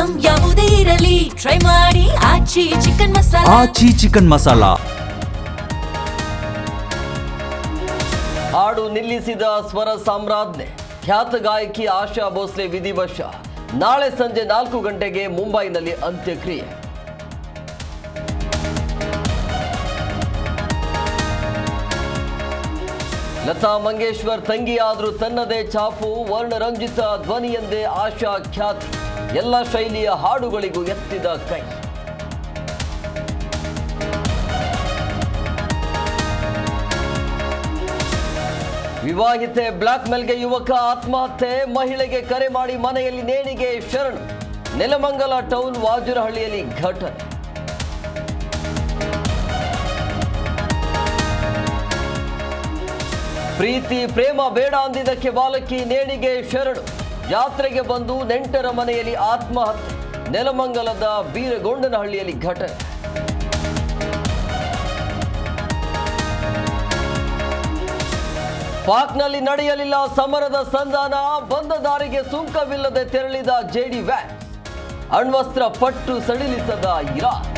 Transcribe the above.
Item ಯಾವುದೇ ಇರಲಿ try ಮಾಡಿ ಆಚಿ ಚಿಕನ್ ಮಸಾಲಾ. ಆಚಿ ಚಿಕನ್ ಮಸಾಲಾ. ಹಾಡು ನಿಲ್ಲಿಸಿದ ಸ್ವರ ಸಾಮ್ರಾಜ್ಞೆ ಖ್ಯಾತ ಗಾಯಕಿ ಆಶಾ ಭೋಸ್ಲೆ ವಿಧಿವಶ. ನಾಳೆ ಸಂಜೆ 4 ಗಂಟೆಗೆ ಮುಂಬೈನಲ್ಲಿ ಅಂತ್ಯಕ್ರಿಯೆ. ಲತಾ ಮಂಗೇಶ್ವರ್ ತಂಗಿಯಾದ್ರೂ ತನ್ನದೇ ಛಾಪು, ವರ್ಣರಂಜಿತ ಧ್ವನಿಯೆಂದೇ ಆಶಾ ಖ್ಯಾತಿ. ಎಲ್ಲ ಶೈಲಿಯ ಹಾಡುಗಳಿಗೂ ಎತ್ತಿದ ಕೈ. ವಿವಾಹಿತೆ ಬ್ಲಾಕ್ ಮೇಲ್ಗೆ ಯುವಕ ಆತ್ಮಹತ್ಯೆ, ಮಹಿಳೆಗೆ ಕರೆ ಮಾಡಿ ಮನೆಯಲ್ಲಿ ನೇಣಿಗೆ ಶರಣು. ನೆಲಮಂಗಲ ಟೌನ್ ವಾಜುರಹಳ್ಳಿಯಲ್ಲಿ ಘಟನೆ. ಪ್ರೀತಿ ಪ್ರೇಮ ಬೇಡ ಅಂದಿದ್ದಕ್ಕೆ ಬಾಲಕಿ ನೇಣಿಗೆ ಶರಣು. ಜಾತ್ರೆಗೆ ಬಂದು ನೆಂಟರ ಮನೆಯಲ್ಲಿ ಆತ್ಮಹತ್ಯೆ. ನೆಲಮಂಗಲದ ಬೀರಗೊಂಡನಹಳ್ಳಿಯಲ್ಲಿ ಘಟನೆ. ಪಾಕ್ನಲ್ಲಿ ನಡೆಯಲಿಲ್ಲ ಸಮರದ ಸಂಧಾನ, ಬಂದ ದಾರಿಗೆ ಸುಂಕವಿಲ್ಲದೆ ತೆರಳಿದ ಜೆಡಿ ವ್ಯಾನ್. ಅಣ್ವಸ್ತ್ರ ಪಟ್ಟು ಸಡಿಲಿಸದ ಇರಾನ್.